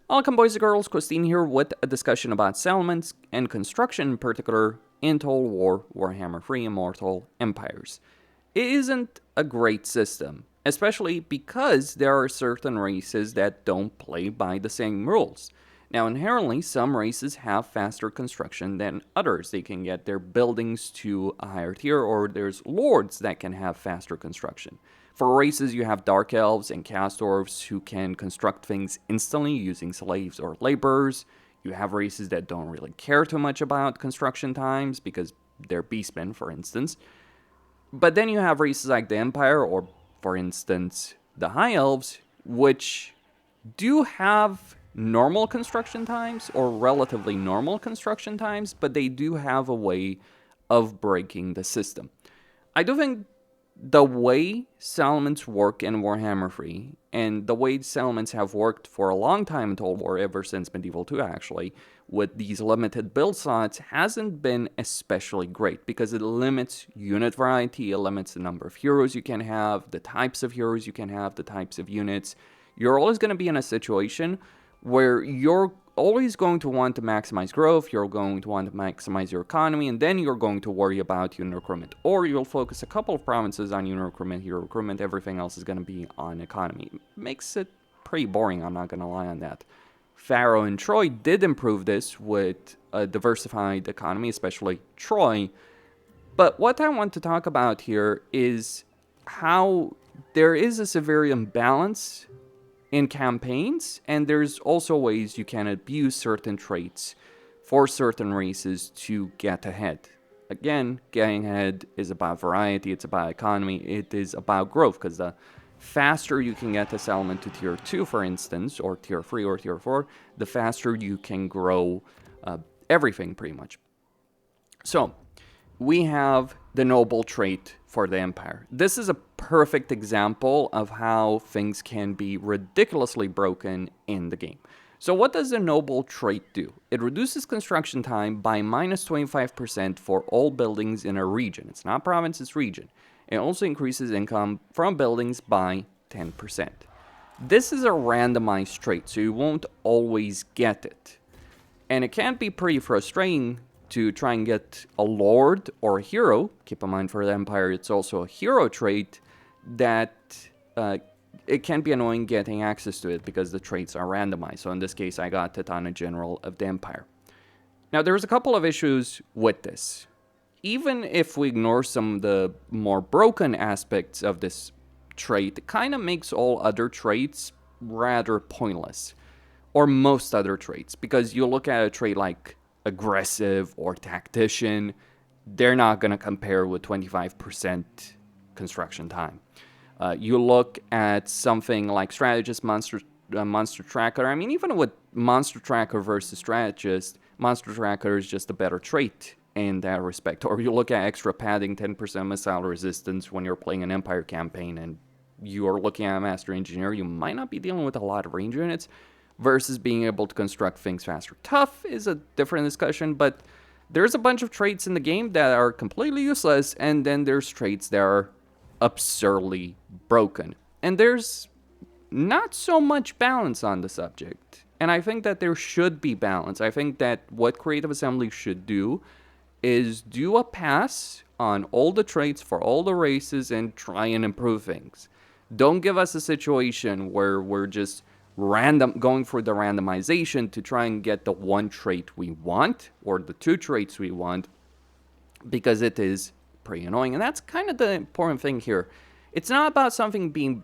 Welcome boys and girls, Christine here with a discussion about settlements and construction in particular in Total War Warhammer 3 Immortal Empires. It isn't a great system, especially because there are certain races that don't play by the same rules. Now inherently, some races have faster construction than others. They can get their buildings to a higher tier, or there's lords that can have faster construction. For races, you have Dark Elves and Chaos Dwarves who can construct things instantly using slaves or laborers. You have races that don't really care too much about construction times because they're beastmen, for instance. But then you have races like the Empire, or for instance, the High Elves, which do have normal construction times, or relatively normal construction times, but they do have a way of breaking the system. I do think the way settlements work in Warhammer 3, and the way settlements have worked for a long time in Total War, ever since Medieval 2 actually, with these limited build slots, hasn't been especially great, because it limits unit variety, it limits the number of heroes you can have, the types of heroes you can have, the types of units. You're always going to be in a situation where you're always going to want to maximize growth, you're going to want to maximize your economy, and then you're going to worry about unit recruitment. Or you'll focus a couple of provinces on unit recruitment, hero recruitment, everything else is going to be on economy. Makes it pretty boring, I'm not going to lie on that. Pharaoh and Troy did improve this with a diversified economy, especially Troy. But what I want to talk about here is how there is a severe imbalance in campaigns, and there's also ways you can abuse certain traits for certain races to get ahead. Again, getting ahead is about variety, it's about economy, it is about growth, because the faster you can get this element to tier 2, for instance, or tier 3 or tier 4, the faster you can grow everything, pretty much. So, we have the noble trait for the Empire. This is a perfect example of how things can be ridiculously broken in the game. So what does the noble trait do? It reduces construction time by minus 25% for all buildings in a region. It's not province, it's region. It also increases income from buildings by 10%. This is a randomized trait, so you won't always get it. And it can be pretty frustrating to try and get a lord or a hero. Keep in mind for the Empire it's also a hero trait, that it can be annoying getting access to it because the traits are randomized. So in this case I got Titana General of the Empire. Now there's a couple of issues with this. Even if we ignore some of the more broken aspects of this trait, it kind of makes all other traits rather pointless. Or most other traits, because you look at a trait like aggressive or tactician, they're not going to compare with 25% construction time. You look at something like strategist, monster tracker. I mean, even with monster tracker versus strategist, monster tracker is just a better trait in that respect. Or you look at extra padding, 10% missile resistance when you're playing an Empire campaign and you are looking at a master engineer, you might not be dealing with a lot of range units, versus being able to construct things faster. Tough is a different discussion, but there's a bunch of traits in the game that are completely useless, and then there's traits that are absurdly broken. And there's not so much balance on the subject. And I think that there should be balance. I think that what Creative Assembly should do is do a pass on all the traits for all the races and try and improve things. Don't give us a situation where we're just going for the randomization to try and get the one trait we want, or the two traits we want, because it is pretty annoying. And that's kind of the important thing here. It's not about something being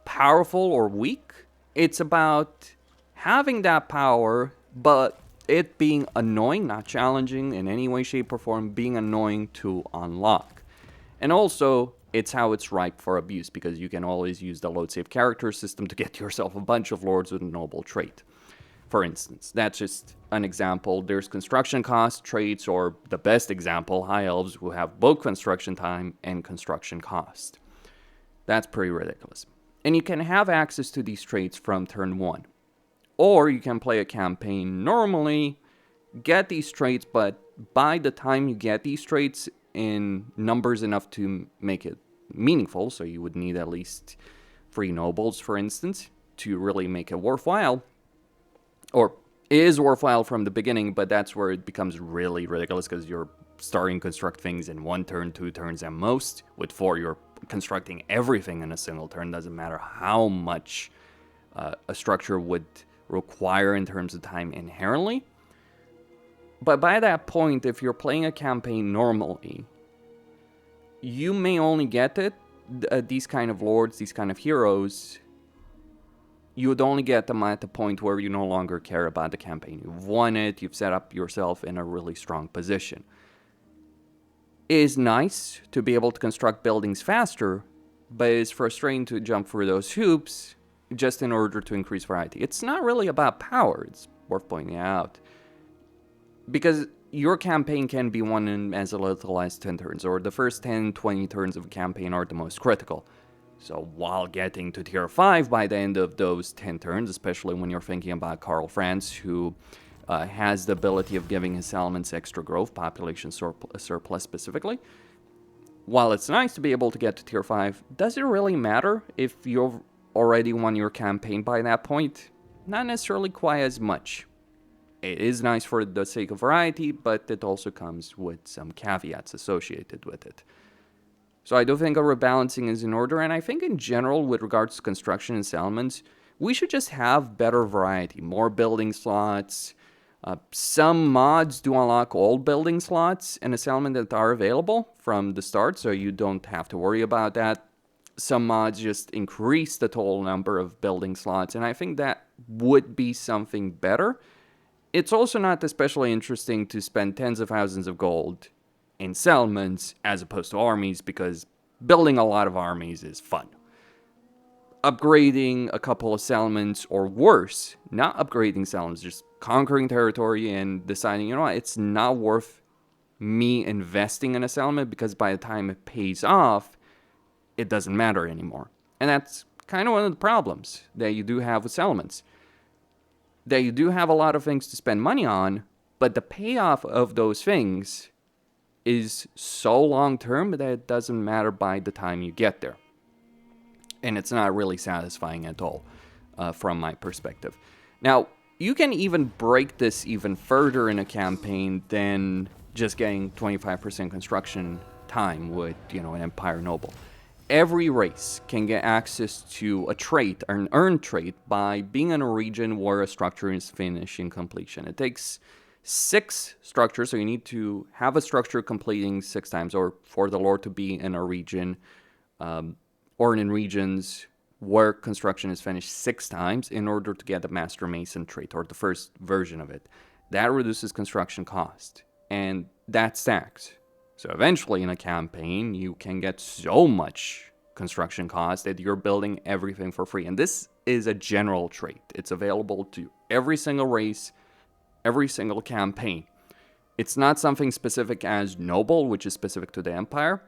powerful or weak. It's about having that power, but it being annoying, not challenging in any way, shape, or form, being annoying to unlock. And also, it's how it's ripe for abuse, because you can always use the load save character system to get yourself a bunch of lords with a noble trait. For instance, that's just an example. There's construction cost traits, or the best example, high elves who have both construction time and construction cost. That's pretty ridiculous. And you can have access to these traits from turn 1. Or you can play a campaign normally, get these traits, but by the time you get these traits in numbers enough to make it meaningful, so you would need at least 3 nobles, for instance, to really make it worthwhile, or it is worthwhile from the beginning, but that's where it becomes really ridiculous because you're starting to construct things in 1 turn, 2 turns at most. With 4, you're constructing everything in a single turn. Doesn't matter how much a structure would require in terms of time inherently. But by that point, if you're playing a campaign normally, you may only get these kind of lords, these kind of heroes, you would only get them at the point where you no longer care about the campaign. You've won it, you've set up yourself in a really strong position. It is nice to be able to construct buildings faster, but it's frustrating to jump through those hoops just in order to increase variety. It's not really about power, it's worth pointing out. Because your campaign can be won in as little as 10 turns, or the first 10, 20 turns of a campaign are the most critical. So while getting to tier 5 by the end of those 10 turns, especially when you're thinking about Karl Franz, who has the ability of giving his elements extra growth, population surplus specifically, while it's nice to be able to get to tier 5, does it really matter if you've already won your campaign by that point? Not necessarily quite as much. It is nice for the sake of variety, but it also comes with some caveats associated with it. So I do think a rebalancing is in order, and I think in general, with regards to construction and settlements, we should just have better variety, more building slots. Some mods do unlock all building slots in a settlement that are available from the start, so you don't have to worry about that. Some mods just increase the total number of building slots, and I think that would be something better. It's also not especially interesting to spend tens of thousands of gold in settlements as opposed to armies, because building a lot of armies is fun. Upgrading a couple of settlements, or worse, not upgrading settlements, just conquering territory and deciding, you know what, it's not worth me investing in a settlement because by the time it pays off, it doesn't matter anymore. And that's kind of one of the problems that you do have with settlements. That you do have a lot of things to spend money on, but the payoff of those things is so long-term that it doesn't matter by the time you get there. And it's not really satisfying at all, from my perspective. Now, you can even break this even further in a campaign than just getting 25% construction time with, an Empire Noble. Every race can get access to a trait, or an earned trait, by being in a region where a structure is finishing completion. It takes 6 structures, so you need to have a structure completing 6 times, or for the lord to be in a region, or in regions where construction is finished 6 times in order to get the Master Mason trait, or the first version of it. That reduces construction cost, and that stacks. So eventually in a campaign, you can get so much construction cost that you're building everything for free. And this is a general trait. It's available to every single race, every single campaign. It's not something specific as Noble, which is specific to the Empire.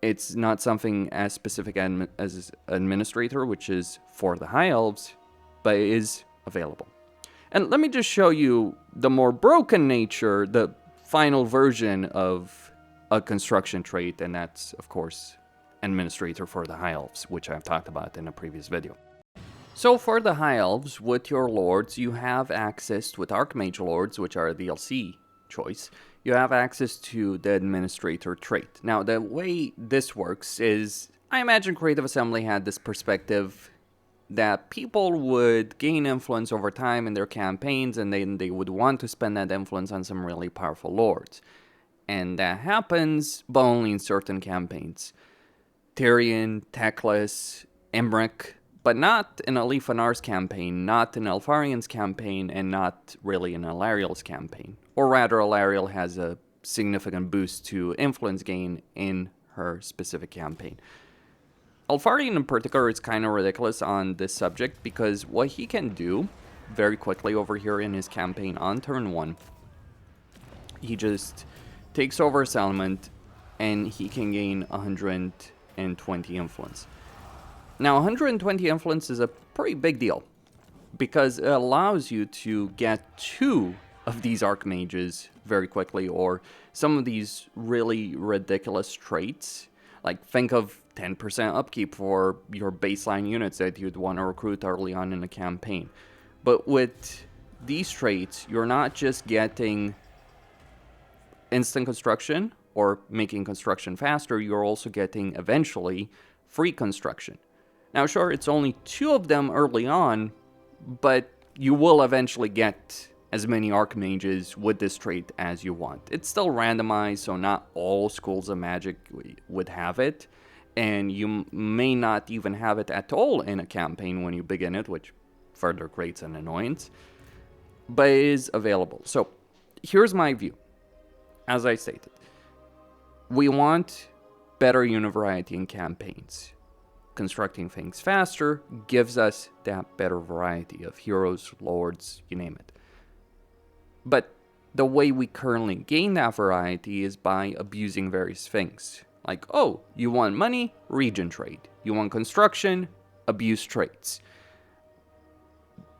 It's not something as specific as Administrator, which is for the High Elves, but it is available. And let me just show you the more broken nature, the final version of a construction trait, and that's, of course, Administrator for the High Elves, which I've talked about in a previous video. So for the High Elves, with your lords, you have access, with Archmage lords, which are a DLC choice, you have access to the Administrator trait. Now, the way this works is, I imagine Creative Assembly had this perspective that people would gain influence over time in their campaigns, and then they would want to spend that influence on some really powerful lords. And that happens, but only in certain campaigns. Tyrion, Teclis, Emmerich, but not in a Leaf and Ars campaign, not in Elfarian's campaign, and not really in Alariel's campaign. Or rather, Alariel has a significant boost to influence gain in her specific campaign. Elfarian in particular is kind of ridiculous on this subject, because what he can do very quickly over here in his campaign on turn 1, he just takes over a settlement and he can gain 120 influence. Now, 120 influence is a pretty big deal, because it allows you to get 2 of these Archmages very quickly, or some of these really ridiculous traits. Like, think of 10% upkeep for your baseline units that you'd want to recruit early on in a campaign. But with these traits, you're not just getting instant construction or making construction faster, you're also getting eventually free construction. Now sure, it's only 2 of them early on, but you will eventually get as many archmages with this trait as you want. It's still randomized, so not all schools of magic would have it, and you may not even have it at all in a campaign when you begin it, which further creates an annoyance, but it is available. So here's my view. As I stated, we want better unit variety in campaigns. Constructing things faster gives us that better variety of heroes, lords, you name it. But the way we currently gain that variety is by abusing various things. Like, oh, you want money? Region trade. You want construction? Abuse traits.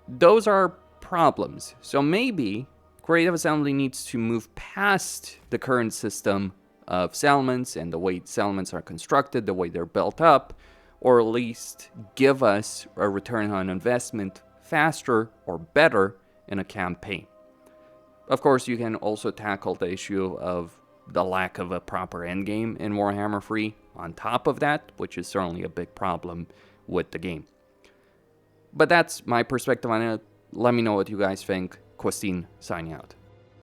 Those are problems. So maybe Creative Assembly needs to move past the current system of settlements and the way settlements are constructed, the way they're built up, or at least give us a return on investment faster or better in a campaign. Of course, you can also tackle the issue of the lack of a proper endgame in Warhammer 3 on top of that, which is certainly a big problem with the game. But that's my perspective on it. Let me know what you guys think. Christine signing out.